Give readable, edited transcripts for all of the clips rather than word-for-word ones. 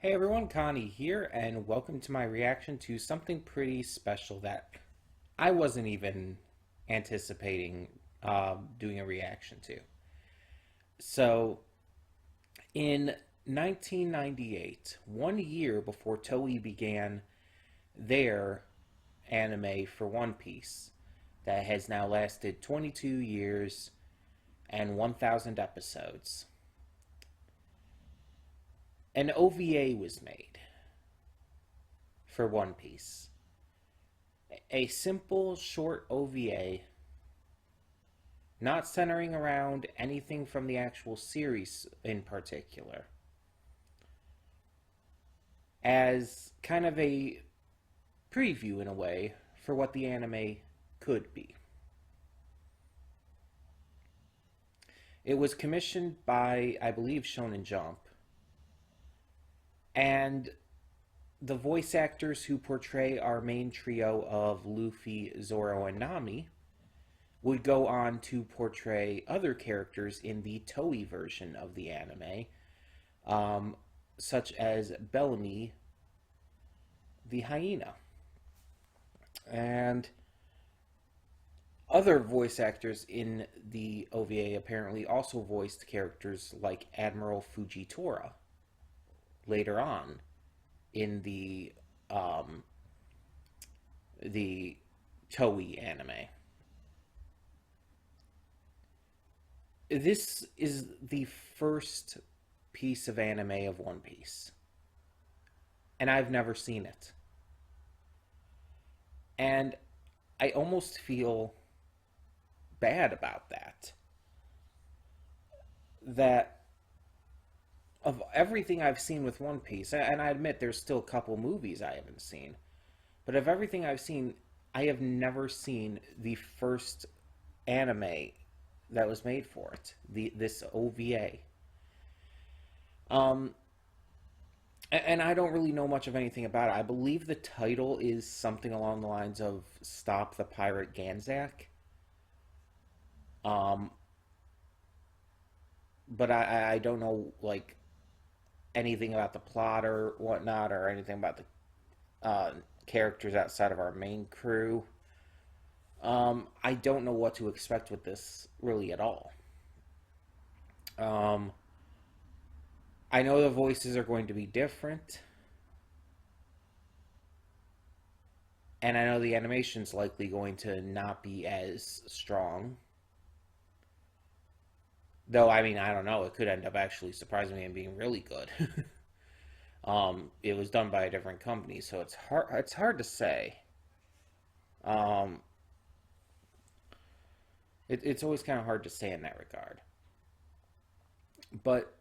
Hey everyone, Connie here, and welcome to my reaction to something pretty special that I wasn't even anticipating doing a reaction to. So, in 1998, 1 year before Toei began their anime for One Piece, that has now lasted 22 years and 1,000 episodes, an OVA was made for One Piece. A simple, short OVA, not centering around anything from the actual series in particular, as kind of a preview in a way for what the anime could be. It was commissioned by, I believe, Shonen Jump, and the voice actors who portray our main trio of Luffy, Zoro, and Nami would go on to portray other characters in the Toei version of the anime, such as Bellamy the hyena. And other voice actors in the OVA apparently also voiced characters like Admiral Fujitora later on in the Toei anime. This is the first piece of anime of One Piece, and I've never seen it. And I almost feel bad about that. That of everything I've seen with One Piece, and I admit there's still a couple movies I haven't seen, but of everything I've seen, I have never seen the first anime that was made for it, this OVA. Um, and I don't really know much of anything about it. I believe the title is something along the lines of "Stop the Pirate Ganzack." Um, but I don't know like anything about the plot or whatnot, or anything about the characters outside of our main crew. I don't know what to expect with this really at all. Um, I know the voices are going to be different, and I know the animation's likely going to not be as strong. Though, I mean, I don't know. It could end up actually surprising me and being really good. It was done by a different company, so it's hard. It's hard to say. Um, it's always kind of hard to say in that regard. But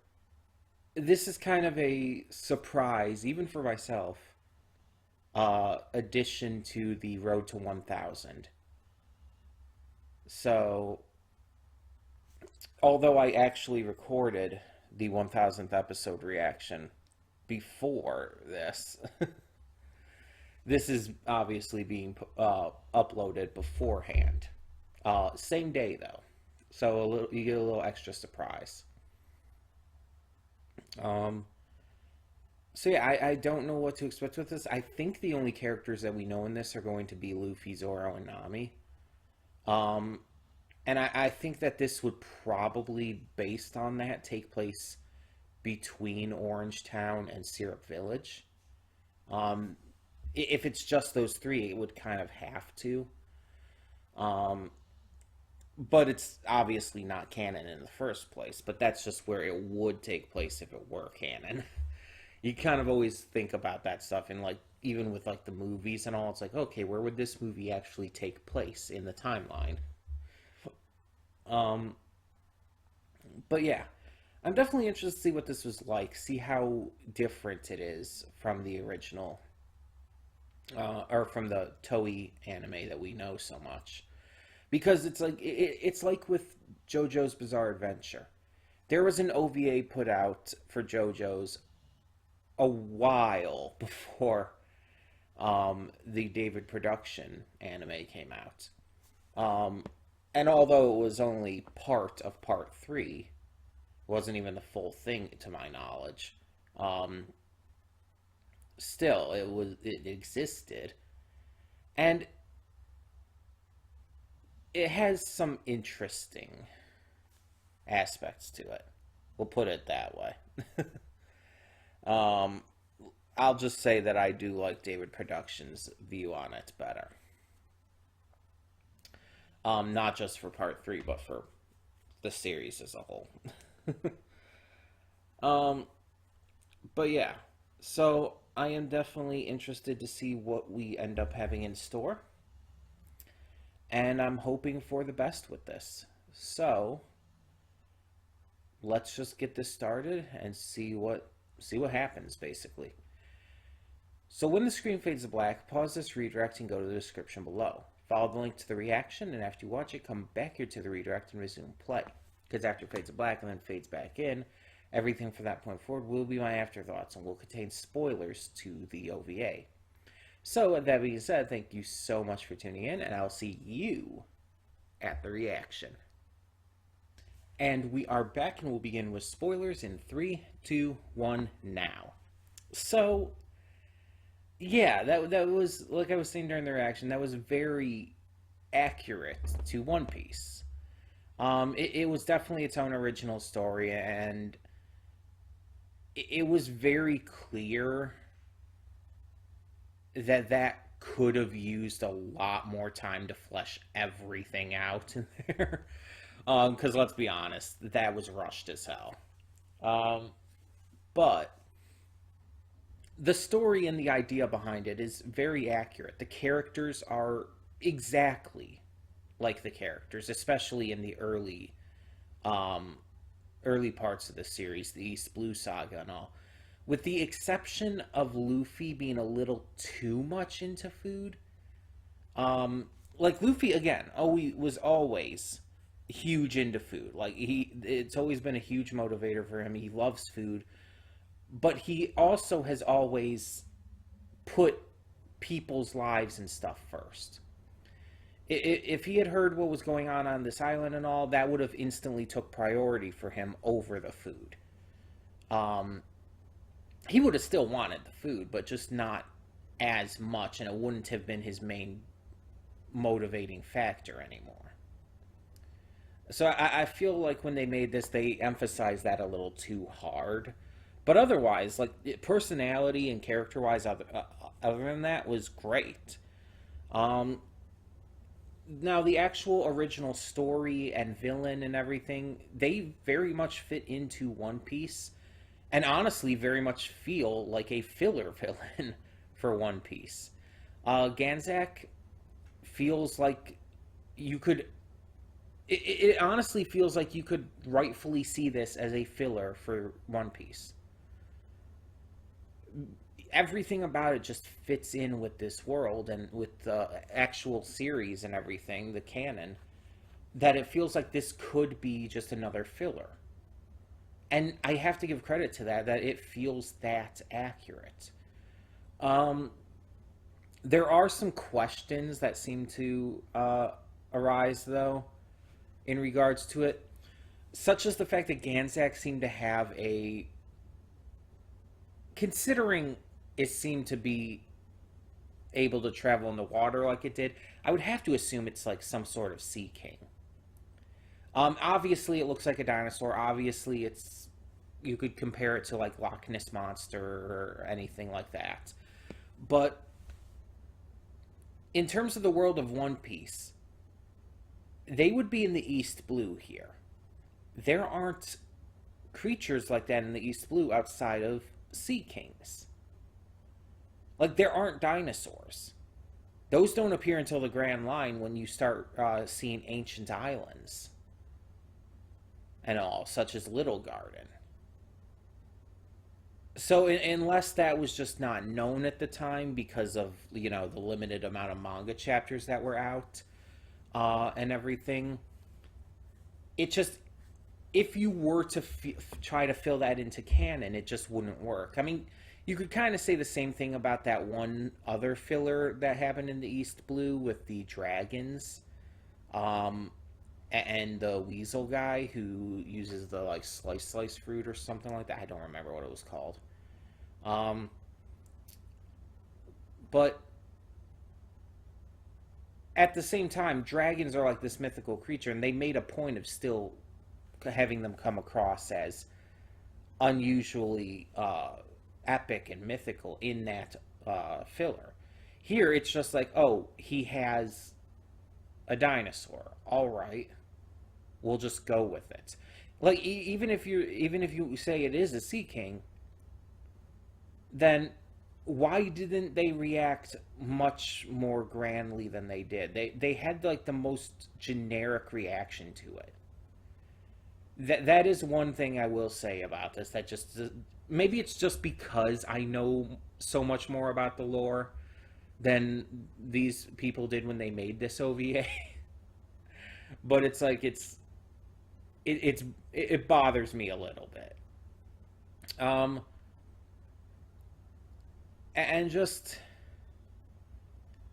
this is kind of a surprise, even for myself, addition to the Road to 1,000. So, although I actually recorded the 1,000th episode reaction before this, this is obviously being uploaded beforehand. Same day though, so you get a little extra surprise. Um, so yeah, I don't know what to expect with this. I think the only characters that we know in this are going to be Luffy, Zoro, and Nami. Um, and I think that this would probably, based on that, take place between Orange Town and Syrup Village. Um, if it's just those three, it would kind of have to. Um, but it's obviously not canon in the first place. But that's just where it would take place if it were canon. You kind of always think about that stuff, and like even with like the movies and all, it's like, okay, where would this movie actually take place in the timeline? Um, but yeah, I'm definitely interested to see what this was like, see how different it is from the original, or from the Toei anime that we know so much. Because it's like with JoJo's Bizarre Adventure. There was an OVA put out for JoJo's a while before the David production anime came out. Um, and although it was only part of part three, wasn't even the full thing to my knowledge. Um, still, it existed, and it has some interesting aspects to it. We'll put it that way. um, I'll just say that I do like David Productions' view on it better. Not just for part three, but for the series as a whole. um, but yeah, so I am definitely interested to see what we end up having in store, and I'm hoping for the best with this. So let's just get this started and see what happens basically. So when the screen fades to black, pause this redirect and go to the description below. Follow the link to the reaction, and after you watch it, come back here to the redirect and resume play. Because after it fades to black and then fades back in, everything from that point forward will be my afterthoughts and will contain spoilers to the OVA. So with that being said, thank you so much for tuning in, and I'll see you at the reaction. And we are back, and we'll begin with spoilers in 3, 2, 1, now. So yeah, that was, like I was saying during the reaction, that was very accurate to One Piece. It was definitely its own original story, and it was very clear that could have used a lot more time to flesh everything out in there. Because let's be honest, that was rushed as hell. Um, but the story and the idea behind it is very accurate. The characters are exactly like the characters, especially in the um, early parts of the series, the East Blue Saga and all. With the exception of Luffy being a little too much into food. Like Luffy again, was always huge into food. Like it's always been a huge motivator for him. He loves food, but he also has always put people's lives and stuff first. If he had heard what was going on this island and all, that would have instantly took priority for him over the food. Um, he would have still wanted the food, but just not as much, and it wouldn't have been his main motivating factor anymore. So I feel like when they made this, they emphasized that a little too hard. But otherwise, like personality and character wise, other than that, was great. Um, Now the actual original story and villain and everything, they very much fit into One Piece, and honestly, very much feel like a filler villain for One Piece. Ganzack feels like you could. It honestly feels like you could rightfully see this as a filler for One Piece. Everything about it just fits in with this world and with the actual series and everything, the canon, that it feels like this could be just another filler. And I have to give credit to that it feels that accurate. Um, there are some questions that seem to arise, though, in regards to it, such as the fact that Ganzack seemed to have a. Considering it seemed to be able to travel in the water like it did, I would have to assume it's like some sort of sea king. Obviously, it looks like a dinosaur. Obviously, it's you could compare it to like Loch Ness monster or anything like that. But in terms of the world of One Piece, they would be in the East Blue here. There aren't creatures like that in the East Blue outside of sea kings. Like there aren't dinosaurs. Those don't appear until the Grand Line when you start seeing ancient islands and all, such as Little Garden. So unless that was just not known at the time because of the limited amount of manga chapters that were out and everything, it just if you were to try to fill that into canon, it just wouldn't work. I mean, you could kind of say the same thing about that one other filler that happened in the East Blue with the dragons, um, and the weasel guy who uses the like slice fruit or something like that. I don't remember what it was called. Um, But at the same time, dragons are like this mythical creature, and they made a point of still having them come across as unusually epic and mythical in that filler. Here, it's just like, oh, he has a dinosaur. All right, we'll just go with it. Like even if you say it is a sea king, then why didn't they react much more grandly than they did? They had like the most generic reaction to it. That is one thing I will say about this. That just maybe it's just because I know so much more about the lore than these people did when they made this OVA. But it's like it bothers me a little bit. Um, and just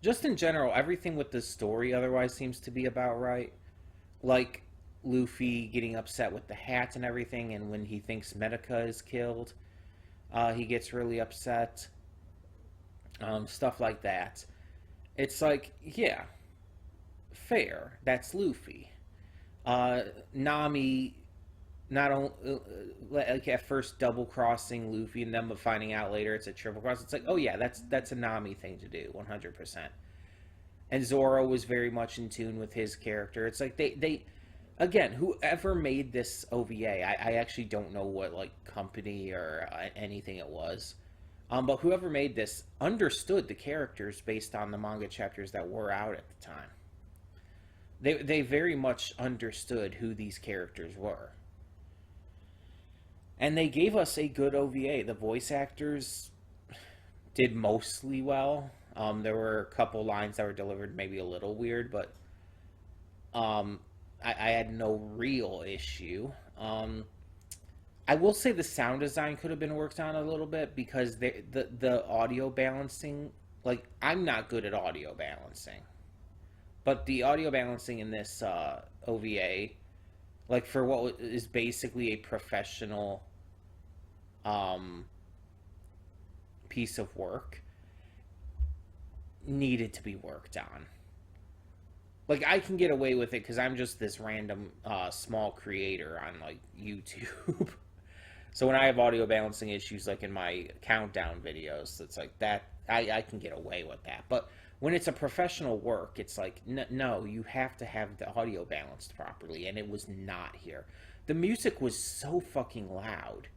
in general, everything with the story otherwise seems to be about right. Like Luffy getting upset with the hat and everything, and when he thinks Medica is killed, he gets really upset. Stuff like that. It's like, yeah, fair. That's Luffy. Nami not only like at first double crossing Luffy and then but finding out later it's a triple cross. It's like, oh yeah, that's a Nami thing to do, 100%. And Zoro was very much in tune with his character. It's like they again, whoever made this OVA, I actually don't know what like company or anything it was. But whoever made this understood the characters based on the manga chapters that were out at the time. They very much understood who these characters were. And they gave us a good OVA. The voice actors did mostly well. There were a couple lines that were delivered maybe a little weird, but I had no real issue. I will say the sound design could have been worked on a little bit because the audio balancing, like, I'm not good at audio balancing. But the audio balancing in this OVA, like for what is basically a professional piece of work, needed to be worked on. Like, I can get away with it because I'm just this random small creator on like YouTube. So when I have audio balancing issues, like in my countdown videos, it's like that I can get away with that. But when it's a professional work, it's like, no, you have to have the audio balanced properly, and it was not here. The music was so fucking loud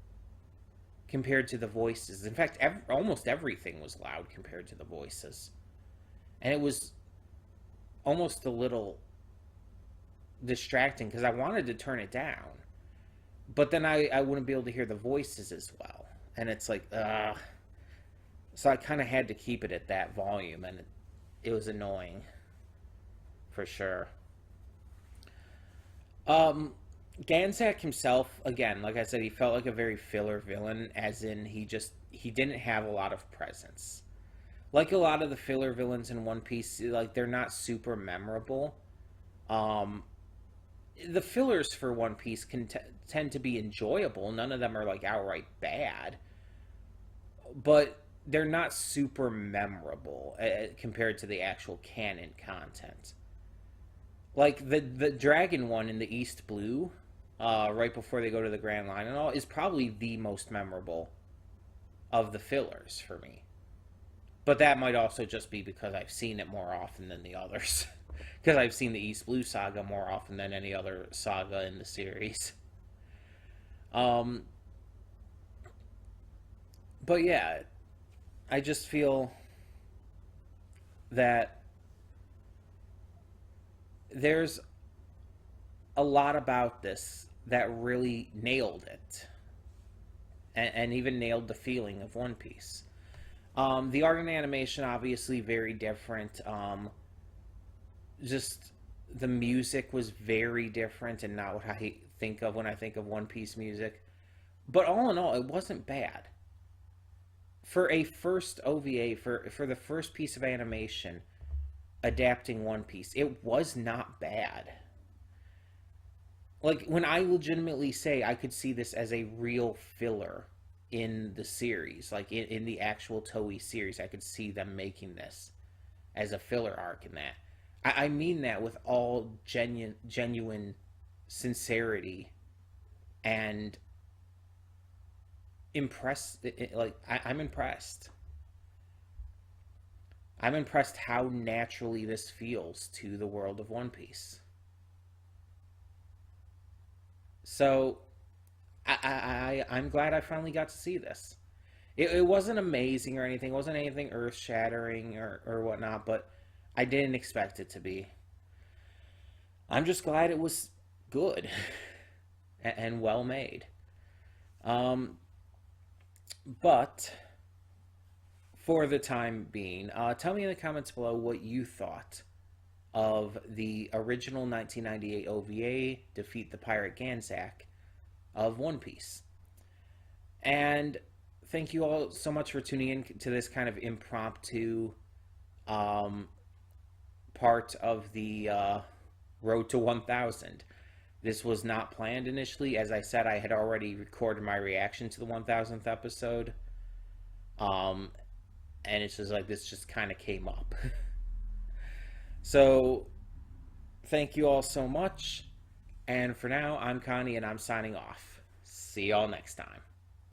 compared to the voices. In fact, almost everything was loud compared to the voices. And it was almost a little distracting because I wanted to turn it down. But then I wouldn't be able to hear the voices as well. And it's like, so I kind of had to keep it at that volume, and it was annoying, for sure. Ganzack himself, again, like I said, he felt like a very filler villain, as in he didn't have a lot of presence. Like a lot of the filler villains in One Piece, like, they're not super memorable. The fillers for One Piece can tend to be enjoyable. None of them are like outright bad, but they're not super memorable compared to the actual canon content. Like the dragon one in the East Blue, right before they go to the Grand Line and all, is probably the most memorable of the fillers for me. But that might also just be because I've seen it more often than the others. Because I've seen the East Blue saga more often than any other saga in the series. But yeah, I just feel that there's a lot about this that really nailed it. And even nailed the feeling of One Piece. The art and animation, obviously, very different. Just the music was very different and not what I think of when I think of One Piece music. But all in all, it wasn't bad. For a first OVA, for the first piece of animation adapting One Piece, it was not bad. Like, when I legitimately say I could see this as a real filler in the series, like in the actual Toei series. I could see them making this as a filler arc in that. I mean that with all genuine sincerity and impressed. Like I'm impressed. I'm impressed how naturally this feels to the world of One Piece. So I'm glad I finally got to see this. It wasn't amazing or anything. It wasn't anything earth shattering or whatnot, but I didn't expect it to be. I'm just glad it was good and well made. Um, but for the time being, tell me in the comments below what you thought of the original 1998 OVA, Defeat the Pirate Ganzack, of One Piece. And thank you all so much for tuning in to this kind of impromptu um, part of the Road to 1000. This was not planned initially. As I said, I had already recorded my reaction to the 1000th episode. Um, and it's just like this just kind of came up. So, thank you all so much. And for now, I'm Connie and I'm signing off. See y'all next time.